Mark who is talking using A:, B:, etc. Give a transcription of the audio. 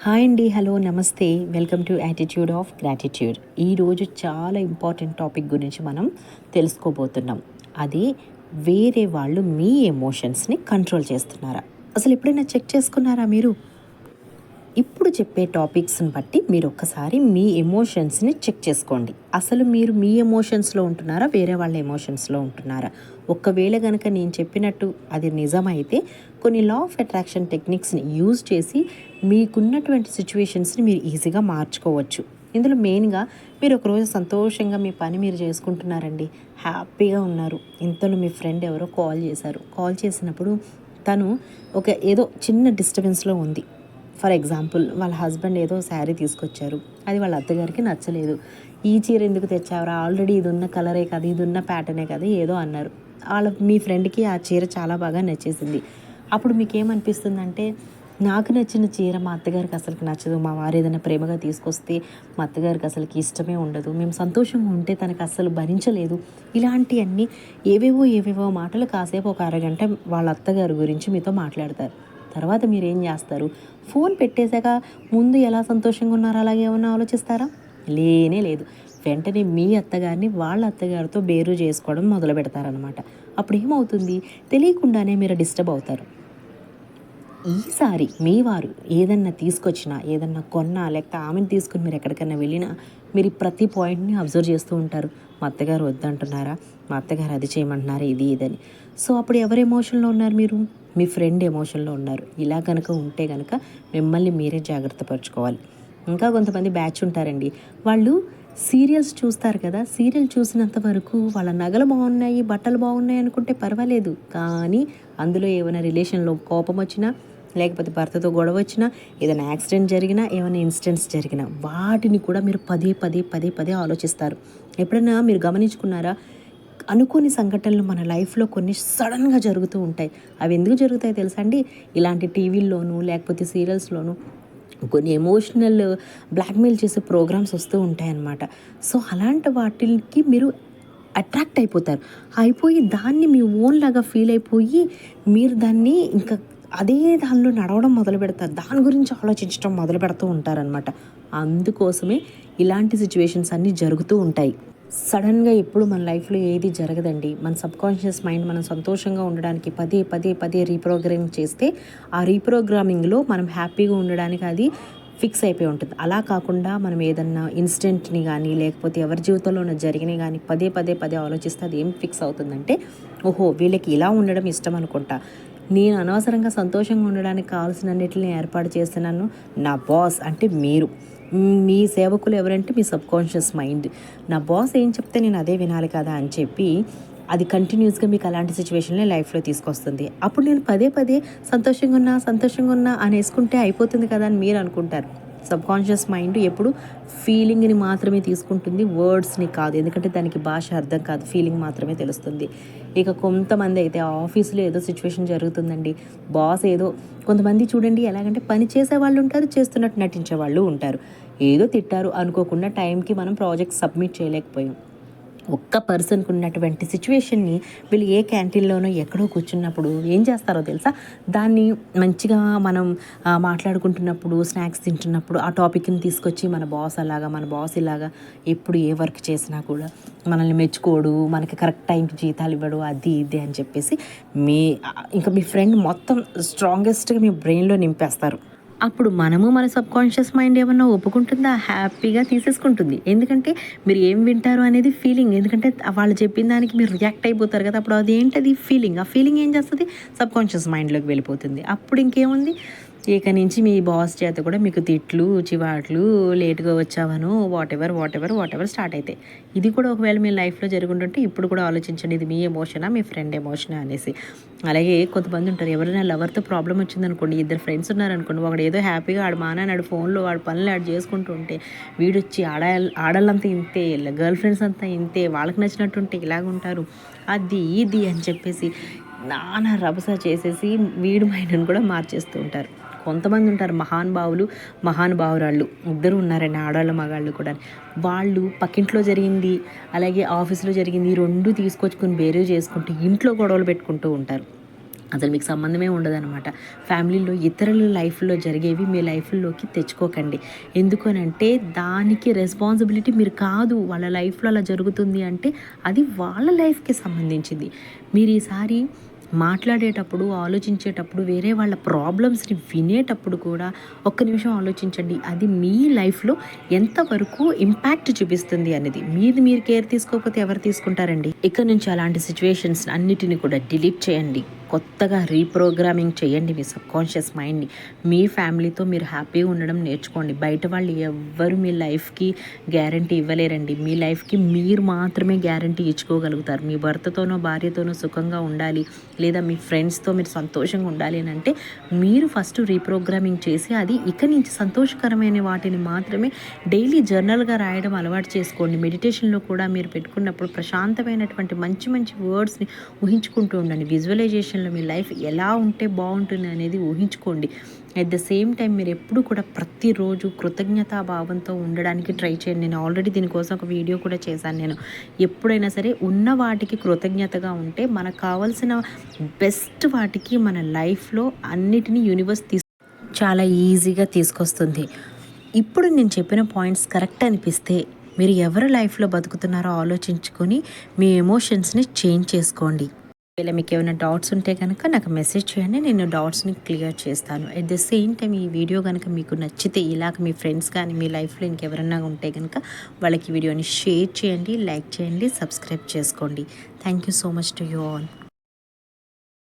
A: Hi అండి, hello, నమస్తే. Welcome to attitude of gratitude. ఈరోజు చాలా ఇంపార్టెంట్ టాపిక్ గురించి మనం తెలుసుకోబోతున్నాం. అది వేరే వాళ్ళు మీ ఎమోషన్స్ని కంట్రోల్ చేస్తున్నారా? అసలు ఎప్పుడైనా చెక్ చేసుకున్నారా మీరు? ఇప్పుడు చెప్పే టాపిక్స్ని బట్టి మీరు ఒక్కసారి మీ ఎమోషన్స్ని చెక్ చేసుకోండి. అసలు మీరు మీ ఎమోషన్స్లో ఉంటున్నారా, వేరే వాళ్ళ ఎమోషన్స్లో ఉంటున్నారా? ఒకవేళ కనుక నేను చెప్పినట్టు అది నిజమైతే కొన్ని లా ఆఫ్ అట్రాక్షన్ టెక్నిక్స్ని యూజ్ చేసి మీకున్నటువంటి సిచ్యువేషన్స్ని మీరు ఈజీగా మార్చుకోవచ్చు. ఇందులో మెయిన్గా మీరు ఒకరోజు సంతోషంగా మీ పని మీరు చేసుకుంటున్నారండి, హ్యాపీగా ఉన్నారు. ఇంతలో మీ ఫ్రెండ్ ఎవరో కాల్ చేశారు. కాల్ చేసినప్పుడు తను ఏదో చిన్న డిస్టర్బెన్స్లో ఉంది. ఫర్ ఎగ్జాంపుల్, వాళ్ళ హస్బెండ్ ఏదో శారీ తీసుకొచ్చారు, అది వాళ్ళ అత్తగారికి నచ్చలేదు. ఈ చీర ఎందుకు తెచ్చావరా, ఆల్రెడీ ఇది ఉన్న కలరే కదా, ఇది ఉన్న ప్యాటర్నే కదా, ఏదో అన్నారు. మీ ఫ్రెండ్కి ఆ చీర చాలా బాగా నచ్చేసింది. అప్పుడు మీకేమనిపిస్తుందంటే, నాకు నచ్చిన చీర మా అత్తగారికి అసలుకి నచ్చదు, మా వారు ఏదైనా ప్రేమగా తీసుకొస్తే మా అత్తగారికి అసలుకి ఇష్టమే ఉండదు, మేము సంతోషంగా ఉంటే తనకు అస్సలు భరించలేదు. ఇలాంటివన్నీ ఏవేవో మాటలు కాసేపు ఒక అరగంట వాళ్ళ అత్తగారి గురించి మీతో మాట్లాడతారు. తర్వాత మీరు ఏం చేస్తారు? ఫోన్ పెట్టేశాక ముందు ఎలా సంతోషంగా ఉన్నారో అలాగే ఏమన్నా ఆలోచిస్తారా? లేనే లేదు. వెంటనే మీ అత్తగారిని వాళ్ళ అత్తగారితో బేరు చేసుకోవడం మొదలు పెడతారనమాట. అప్పుడు ఏమవుతుంది? తెలియకుండానే మీరు డిస్టర్బ్ అవుతారు. ఈసారి మీ వారు ఏదన్నా తీసుకొచ్చినా, ఏదన్నా కొన్నా, లేకపోతే ఆమెను తీసుకుని మీరు ఎక్కడికైనా వెళ్ళినా మీరు ప్రతి పాయింట్ని అబ్జర్వ్ చేస్తూ ఉంటారు. మా అత్తగారు వద్దంటున్నారా, మా అత్తగారు అది చేయమంటున్నారా, ఇది ఇదని. సో అప్పుడు ఎవరి ఎమోషన్లో ఉన్నారు మీరు? మీ ఫ్రెండ్ ఎమోషన్లో ఉన్నారు. ఇలా కనుక ఉంటే కనుక మిమ్మల్ని మీరే జాగ్రత్త పరుచుకోవాలి. ఇంకా కొంతమంది బ్యాచ్ ఉంటారండి, వాళ్ళు సీరియల్స్ చూస్తారు కదా, సీరియల్ చూసినంత వరకు వాళ్ళ నగలు బాగున్నాయి, బట్టలు బాగున్నాయి అనుకుంటే పర్వాలేదు. కానీ అందులో ఏమైనా రిలేషన్లో కోపం వచ్చినా, లేకపోతే భర్తతో గొడవ వచ్చినా, ఏదైనా యాక్సిడెంట్ జరిగినా, ఏమైనా ఇన్సిడెంట్స్ జరిగినా వాటిని కూడా మీరు పదే ఆలోచిస్తారు. ఎప్పుడైనా మీరు గమనించుకున్నారా? అనుకోని సంఘటనలు మన లైఫ్లో కొన్ని సడన్గా జరుగుతూ ఉంటాయి. అవి ఎందుకు జరుగుతాయి తెలుసా అండి? ఇలాంటి టీవీల్లోనూ లేకపోతే సీరియల్స్లోనూ కొన్ని ఎమోషనల్ బ్లాక్మెయిల్ చేసే ప్రోగ్రామ్స్ వస్తూ ఉంటాయన్నమాట. సో అలాంటి వాటికి మీరు అట్రాక్ట్ అయిపోతారు. అయిపోయి దాన్ని మీ ఓన్ లాగా ఫీల్ అయిపోయి మీరు దాన్ని ఇంకా అదే దానిలో నడవడం మొదలు పెడతారు. దాని గురించి ఆలోచించడం మొదలు పెడుతూ ఉంటారనమాట. అందుకోసమే ఇలాంటి సిచ్యువేషన్స్ అన్నీ జరుగుతూ ఉంటాయి. సడన్గా ఎప్పుడు మన లైఫ్లో ఏది జరగదండి. మన సబ్కాన్షియస్ మైండ్ మనం సంతోషంగా ఉండడానికి పదే రీప్రోగ్రామింగ్ చేస్తే ఆ రీప్రోగ్రామింగ్లో మనం హ్యాపీగా ఉండడానికి అది ఫిక్స్ అయిపోయి ఉంటుంది. అలా కాకుండా మనం ఏదన్నా ఇన్సిడెంట్ని కానీ, లేకపోతే ఎవరి జీవితంలోనే జరిగినాయి కానీ పదే ఆలోచిస్తే అది ఏం ఫిక్స్ అవుతుందంటే, ఓహో వీళ్ళకి ఇలా ఉండడం ఇష్టం అనుకుంటా, నేను అనవసరంగా సంతోషంగా ఉండడానికి కావాల్సినన్నిటిని ఏర్పాటు చేస్తున్నాను. నా బాస్ అంటే మీరు, మీ సేవకులు ఎవరంటే మీ సబ్కాన్షియస్ మైండ్. నా బాస్ ఏం చెప్తే నేను అదే వినాలి కదా అని చెప్పి అది కంటిన్యూస్గా మీకు అలాంటి సిచ్యువేషన్లే లైఫ్లో తీసుకొస్తుంది. అప్పుడు నేను పదే సంతోషంగా ఉన్నా అని వేసుకుంటే అయిపోతుంది కదా అని మీరు అనుకుంటారు. సబ్కాన్షియస్ మైండ్ ఎప్పుడు ఫీలింగ్ని మాత్రమే తీసుకుంటుంది, వర్డ్స్ని కాదు. ఎందుకంటే దానికి భాష అర్థం కాదు, ఫీలింగ్ మాత్రమే తెలుస్తుంది. ఇక కొంతమంది అయితే ఆఫీస్లో ఏదో సిచ్యువేషన్ జరుగుతుందండి, బాస్ ఏదో, కొంతమంది చూడండి ఎలాగంటే పని చేసే వాళ్ళు ఉంటారు, చేస్తున్నట్టు నటించే వాళ్ళు ఉంటారు. ఏదో తిట్టారు అనుకోకుండా టైంకి మనం ప్రాజెక్ట్ సబ్మిట్ చేయలేకపోయాం. ఒక్క పర్సన్కి ఉన్నటువంటి సిచ్యువేషన్ని వీళ్ళు ఏ క్యాంటీన్లోనో ఎక్కడో కూర్చున్నప్పుడు ఏం చేస్తారో తెలుసా? దాన్ని మంచిగా మనం మాట్లాడుకుంటున్నప్పుడు, స్నాక్స్ తింటున్నప్పుడు ఆ టాపిక్ని తీసుకొచ్చి మన బాస్ ఇలాగా ఎప్పుడు ఏ వర్క్ చేసినా కూడా మనల్ని మెచ్చుకోడు, మనకి కరెక్ట్ టైంకి జీతాలు ఇవ్వడు, అది ఇది అని చెప్పేసి ఇంకా మీ ఫ్రెండ్ మొత్తం స్ట్రాంగెస్ట్గా మీ బ్రెయిన్లో నింపేస్తారు. అప్పుడు మన సబ్కాన్షియస్ మైండ్ ఏమన్నా ఒప్పుకుంటుందా? హ్యాపీగా తీసేసుకుంటుంది. ఎందుకంటే మీరు ఏం వింటారు అనేది ఫీలింగ్. ఎందుకంటే వాళ్ళు చెప్పిన దానికి మీరు రియాక్ట్ అయిపోతారు కదా, అప్పుడు అదేంటది ఫీలింగ్. ఆ ఫీలింగ్ ఏం చేస్తుంది? సబ్కాన్షియస్ మైండ్లోకి వెళ్ళిపోతుంది. అప్పుడు ఇంకేముంది, ఇక నుంచి మీ బాస్ చేత కూడా మీకు తిట్లు, చివాట్లు, లేటుగా వచ్చావను, వాట్ ఎవర్ స్టార్ట్ అవుతాయి. ఇది కూడా ఒకవేళ మీ లైఫ్లో జరుగుతుంటే ఇప్పుడు కూడా ఆలోచించండి, ఇది మీ ఎమోషనా, మీ ఫ్రెండ్ ఎమోషనా అనేసి. అలాగే కొంతమంది ఉంటారు, ఎవరైనా లవర్తో ప్రాబ్లం వచ్చిందనుకోండి, ఇద్దరు ఫ్రెండ్స్ ఉన్నారనుకోండి, ఒకడు ఏదో హ్యాపీగా మానాడు ఫోన్లో వాడు పనులు చేసుకుంటూ ఉంటే, వీడొచ్చి ఆడళ్ళంతా ఇంతే, గర్ల్ ఫ్రెండ్స్ అంతా ఇంతే, వాళ్ళకి నచ్చినట్టుంటే ఇలాగుంటారు, అది ఇది అని చెప్పేసి నానా రభస చేసేసి వీడి మైండ్ని కూడా మార్చేస్తూ ఉంటారు. కొంతమంది ఉంటారు మహానుభావురాళ్ళు, ఇద్దరు ఉన్నారండి, ఆడవాళ్ళు మగాళ్ళు కూడా. వాళ్ళు పక్కింట్లో జరిగింది అలాగే ఆఫీస్లో జరిగింది రెండు తీసుకొచ్చుకొని బేరే చేసుకుంటూ ఇంట్లో గొడవలు పెట్టుకుంటూ ఉంటారు. అసలు మీకు సంబంధమే ఉండదనమాట. ఫ్యామిలీలో ఇతరుల లైఫ్లో జరిగేవి మీ లైఫ్లోకి తెచ్చుకోకండి. ఎందుకనంటే దానికి రెస్పాన్సిబిలిటీ మీరు కాదు. వాళ్ళ లైఫ్లో అలా జరుగుతుంది అంటే అది వాళ్ళ లైఫ్కి సంబంధించింది. మీరు ఈసారి మాట్లాడేటప్పుడు, ఆలోచించేటప్పుడు, వేరే వాళ్ళ ప్రాబ్లమ్స్ని వినేటప్పుడు కూడా ఒక్క నిమిషం ఆలోచించండి. అది మీ లైఫ్లో ఎంతవరకు ఇంపాక్ట్ చూపిస్తుంది అనేది. మీది మీరు కేర్ తీసుకోకపోతే ఎవరు తీసుకుంటారండి? ఇక్కడ నుంచి అలాంటి సిచ్యువేషన్స్ అన్నిటిని కూడా డిలీట్ చేయండి. కొత్తగా రీప్రోగ్రామింగ్ చేయండి మీ సబ్కాన్షియస్ మైండ్ని. మీ ఫ్యామిలీతో మీరు హ్యాపీగా ఉండడం నేర్చుకోండి. బయట వాళ్ళు ఎవ్వరు మీ లైఫ్కి గ్యారంటీ ఇవ్వలేరండి. మీ లైఫ్కి మీరు మాత్రమే గ్యారంటీ ఇచ్చుకోగలుగుతారు. మీ భర్తతోనో భార్యతోనో సుఖంగా ఉండాలి, లేదా మీ ఫ్రెండ్స్తో మీరు సంతోషంగా ఉండాలి అని అంటే మీరు ఫస్ట్ రీప్రోగ్రామింగ్ చేసి అది ఇక నుంచి సంతోషకరమైన వాటిని మాత్రమే డైలీ జర్నల్గా రాయడం అలవాటు చేసుకోండి. మెడిటేషన్లో కూడా మీరు పెట్టుకున్నప్పుడు ప్రశాంతమైనటువంటి మంచి మంచి వర్డ్స్ని ఊహించుకుంటూ ఉండండి. విజువలైజేషన్లో మీ లైఫ్ ఎలా ఉంటే బాగుంటుంది అనేది ఊహించుకోండి. అట్ ద సేమ్ టైం మీరు ఎప్పుడు కూడా ప్రతిరోజు కృతజ్ఞతాభావంతో ఉండడానికి ట్రై చేయండి. నేను ఆల్రెడీ దీనికోసం ఒక వీడియో కూడా చేశాను. నేను ఎప్పుడైనా సరే ఉన్న వాటికి కృతజ్ఞతగా ఉంటే మనకు కావాల్సిన బెస్ట్ వాటికి మన లైఫ్లో అన్నిటినీ యూనివర్స్ చాలా ఈజీగా తీసుకొస్తుంది. ఇప్పుడు నేను చెప్పిన పాయింట్స్ కరెక్ట్ అనిపిస్తే మీరు ఎవరి లైఫ్లో బతుకుతున్నారో ఆలోచించుకొని మీ ఎమోషన్స్ని చేంజ్ చేసుకోండి. ఒకవేళ మీకు ఏమైనా డౌట్స్ ఉంటే కనుక నాకు మెసేజ్ చేయండి, నేను డౌట్స్ని క్లియర్ చేస్తాను. అట్ ద సేమ్ టైం ఈ వీడియో కనుక మీకు నచ్చితే ఇలాగ మీ ఫ్రెండ్స్ కానీ మీ లైఫ్లో ఇంకెవరన్నా ఉంటే కనుక వాళ్ళకి వీడియోని షేర్ చేయండి, లైక్ చేయండి, సబ్స్క్రైబ్ చేసుకోండి. Thank you so much to you all.